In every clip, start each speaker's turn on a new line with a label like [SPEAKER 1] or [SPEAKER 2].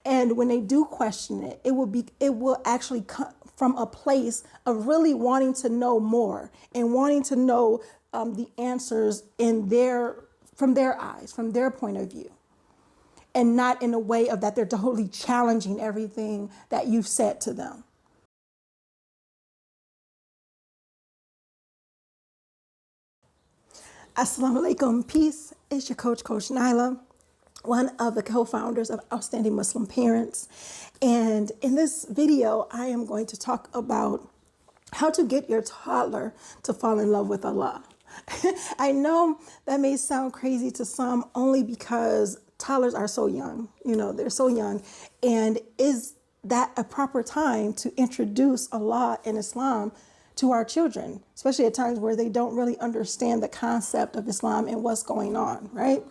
[SPEAKER 1] And when they do question it, it will actually come from a place of really wanting to know more and wanting to know the answers from their eyes, from their point of view, and not in a way of that they're totally challenging everything that you've said to them. Assalamu alaikum, peace. It's your Coach Nyla, one of the co-founders of Outstanding Muslim Parents. And in this video, I am going to talk about how to get your toddler to fall in love with Allah. I know that may sound crazy to some only because toddlers are so young, they're so young. And is that a proper time to introduce Allah and Islam to our children, especially at times where they don't really understand the concept of Islam and what's going on, right?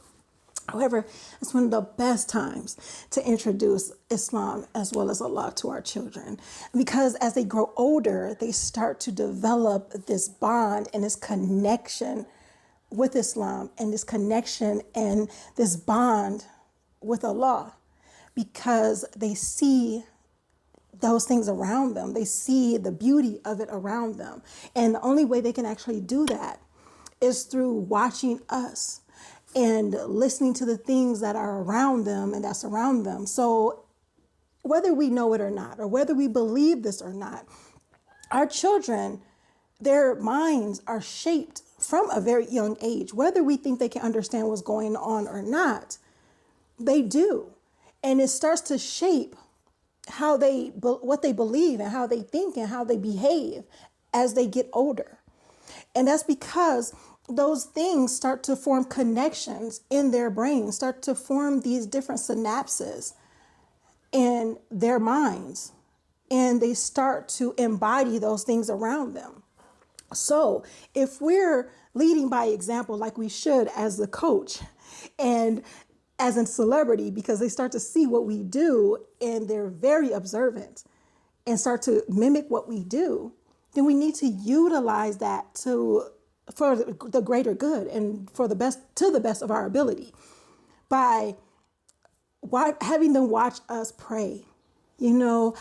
[SPEAKER 1] However, it's one of the best times to introduce Islam as well as Allah to our children, because as they grow older, they start to develop this bond and this connection with Islam and this connection and this bond with Allah, because they see those things around them. They see the beauty of it around them. And the only way they can actually do that is through watching us and listening to the things that are around them and that's around them. So whether we know it or not, or whether we believe this or not, our children, their minds are shaped from a very young age. Whether we think they can understand what's going on or not, they do. And it starts to shape what they believe and how they think and how they behave as they get older. And that's because those things start to form connections in their brain, start to form these different synapses in their minds, and they start to embody those things around them. So if we're leading by example, like we should as the coach and as a celebrity, because they start to see what we do and they're very observant and start to mimic what we do, then we need to utilize that for the greater good and to the best of our ability by having them watch us pray, singing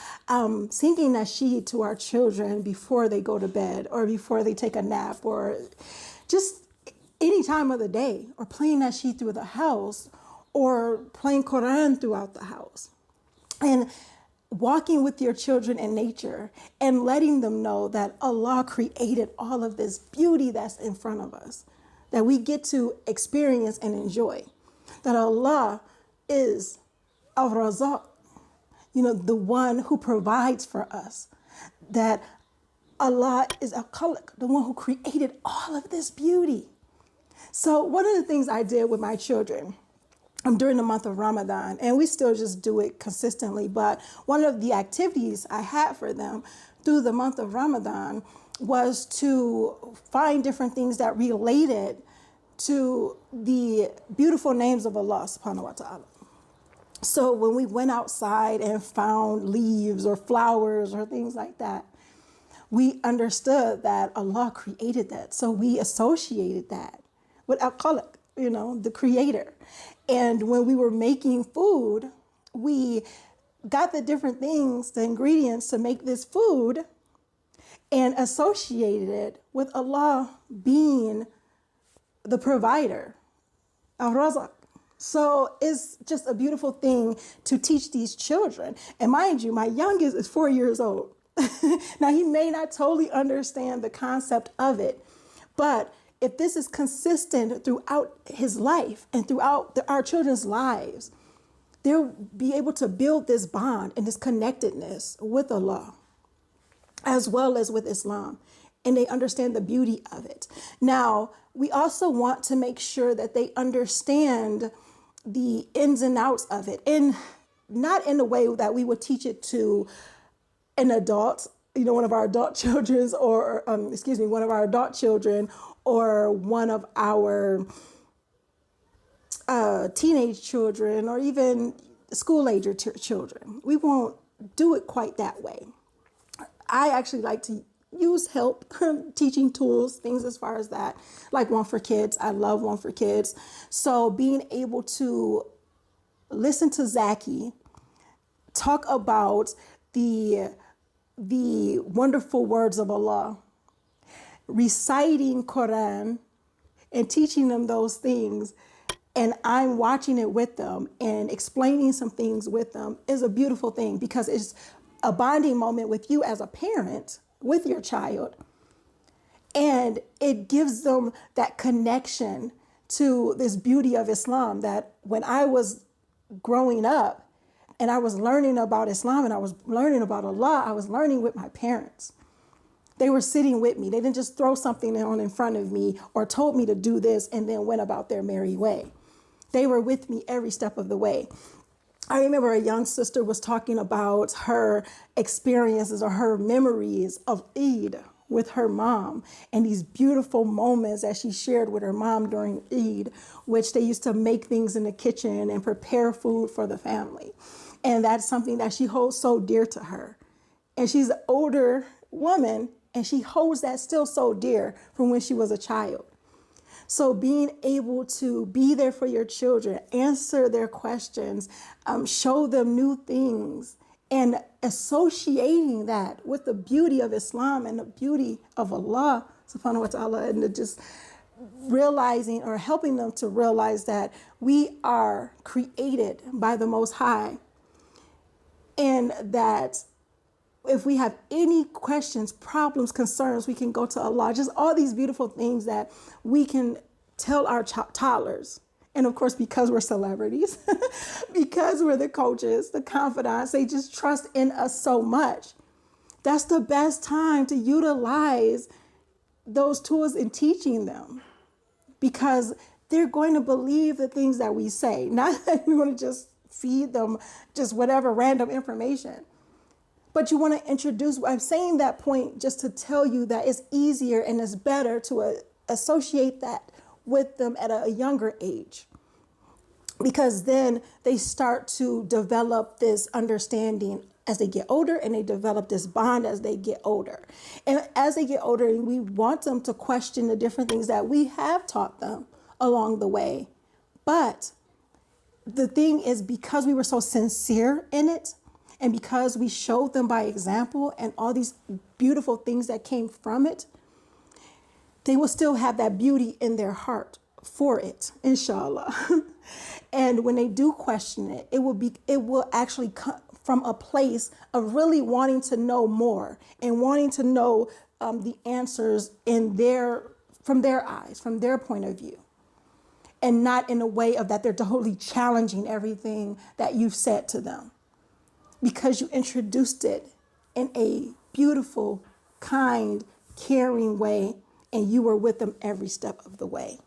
[SPEAKER 1] nasheed to our children before they go to bed or before they take a nap or just any time of the day, or playing nasheed through the house or playing Quran throughout the house, and walking with your children in nature and letting them know that Allah created all of this beauty that's in front of us, that we get to experience and enjoy, that Allah is al-Razaq, the one who provides for us, that Allah is al-Khaliq, the one who created all of this beauty. So one of the things I did with my children during the month of Ramadan, and we still just do it consistently, but one of the activities I had for them through the month of Ramadan was to find different things that related to the beautiful names of Allah subhanahu wa ta'ala. So when we went outside and found leaves or flowers or things like that, we understood that Allah created that. So we associated that with al-Khaliq, the creator. And when we were making food, we got the different things, the ingredients to make this food, and associated it with Allah being the provider, al-Razaq. So it's just a beautiful thing to teach these children. And mind you, my youngest is 4 years old. Now, he may not totally understand the concept of it, but if this is consistent throughout his life and throughout our children's lives, they'll be able to build this bond and this connectedness with Allah, as well as with Islam, and they understand the beauty of it. Now, we also want to make sure that they understand the ins and outs of it, and not in the way that we would teach it to an adult, one of our adult children, or one of our adult children, or one of our teenage children, or even school-age children. We won't do it quite that way. I actually like to use help teaching tools, things as far as that, like One for Kids. I love One for Kids. So being able to listen to Zaki talk about the wonderful words of Allah, reciting Quran and teaching them those things, and I'm watching it with them and explaining some things with them, is a beautiful thing, because it's a bonding moment with you as a parent with your child. And it gives them that connection to this beauty of Islam, that when I was growing up and I was learning about Islam and I was learning about Allah, I was learning with my parents. They were sitting with me. They didn't just throw something on in front of me or told me to do this and then went about their merry way. They were with me every step of the way. I remember a young sister was talking about her experiences or her memories of Eid with her mom, and these beautiful moments that she shared with her mom during Eid, which they used to make things in the kitchen and prepare food for the family. And that's something that she holds so dear to her. And she's an older woman, and she holds that still so dear from when she was a child. So being able to be there for your children, answer their questions, show them new things, and associating that with the beauty of Islam and the beauty of Allah subhanahu wa ta'ala, and just realizing or helping them to realize that we are created by the Most High, and that if we have any questions, problems, concerns, we can go to Allah. Just all these beautiful things that we can tell our toddlers. And of course, because we're celebrities, because we're the coaches, the confidants, they just trust in us so much. That's the best time to utilize those tools in teaching them, because they're going to believe the things that we say. Not that we want to just feed them just whatever random information. But you want to introduce, I'm saying that point just to tell you that it's easier and it's better to associate that with them at a younger age, because then they start to develop this understanding as they get older, and they develop this bond as they get older. And as they get older, we want them to question the different things that we have taught them along the way. But the thing is, because we were so sincere in it, and because we showed them by example and all these beautiful things that came from it, they will still have that beauty in their heart for it, inshallah. And when they do question it, it will actually come from a place of really wanting to know more and wanting to know the answers from their eyes, from their point of view, and not in a way of that they're totally challenging everything that you've said to them, because you introduced it in a beautiful, kind, caring way, and you were with them every step of the way.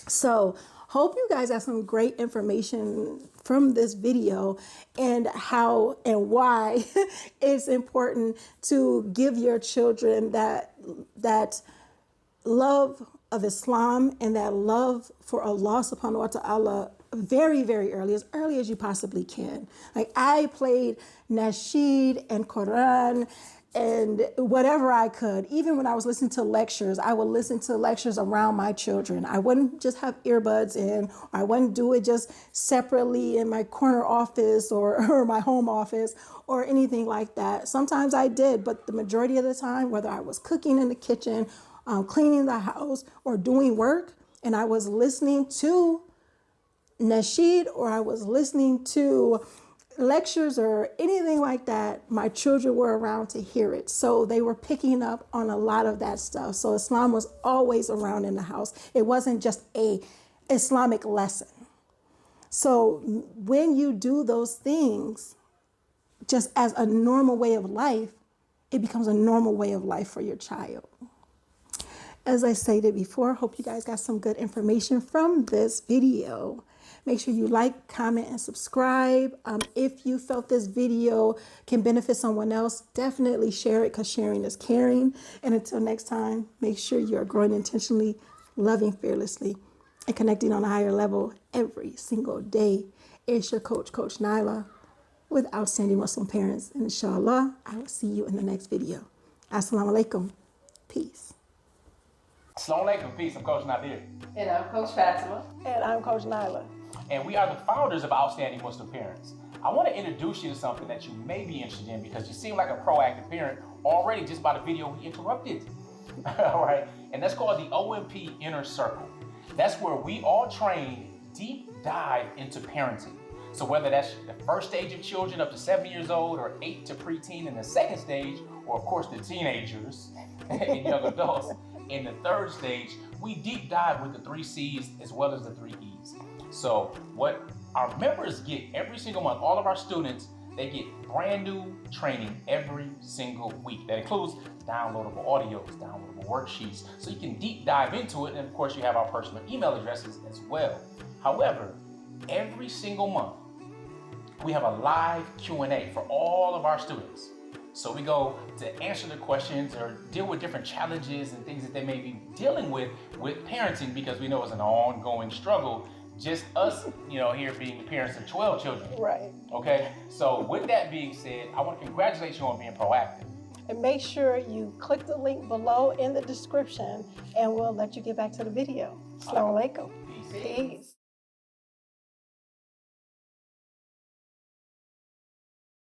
[SPEAKER 1] So hope you guys have some great information from this video, and how and why it's important to give your children that love of Islam and that love for Allah subhanahu wa ta'ala very, very early as you possibly can. Like, I played Nasheed and Quran and whatever I could. Even when I was listening to lectures, I would listen to lectures around my children. I wouldn't just have earbuds in. I wouldn't do it just separately in my corner office or my home office or anything like that. Sometimes I did, but the majority of the time, whether I was cooking in the kitchen, cleaning the house, or doing work, and I was listening to Nasheed or I was listening to lectures or anything like that, my children were around to hear it. So they were picking up on a lot of that stuff. So Islam was always around in the house. It wasn't just a Islamic lesson. So when you do those things just as a normal way of life, it becomes a normal way of life for your child. As I stated before, hope you guys got some good information from this video. Make sure you like, comment, and subscribe. If you felt this video can benefit someone else, definitely share it, because sharing is caring. And until next time, make sure you are growing intentionally, loving fearlessly, and connecting on a higher level every single day. It's your coach, Coach Nyla, with Outstanding Muslim Parents. And inshallah, I will see you in the next video. Assalamu alaikum. Peace.
[SPEAKER 2] Assalamu alaikum. Peace. I'm Coach Nadir.
[SPEAKER 3] And I'm Coach Fatima.
[SPEAKER 1] And I'm Coach Nyla.
[SPEAKER 2] And we are the founders of Outstanding Muslim Parents. I want to introduce you to something that you may be interested in because you seem like a proactive parent already just by the video we interrupted. All right, and that's called the OMP Inner Circle. That's where we all train deep dive into parenting. So whether that's the first stage of children up to 7 years old, or 8 to preteen in the second stage, or of course the teenagers and young adults in the third stage, we deep dive with the 3 C's as well as the 3 E's. So what our members get every single month, all of our students, they get brand new training every single week. That includes downloadable audios, downloadable worksheets, so you can deep dive into it. And of course you have our personal email addresses as well. However, every single month, we have a live Q&A for all of our students. So we go to answer the questions or deal with different challenges and things that they may be dealing with parenting, because we know it's an ongoing struggle. Just us, here being the parents of 12 children.
[SPEAKER 1] Right.
[SPEAKER 2] Okay. So with that being said, I want to congratulate you on being proactive.
[SPEAKER 1] And make sure you click the link below in the description, and we'll let you get back to the video. Assalamu alaikum.
[SPEAKER 2] Peace.
[SPEAKER 1] Peace.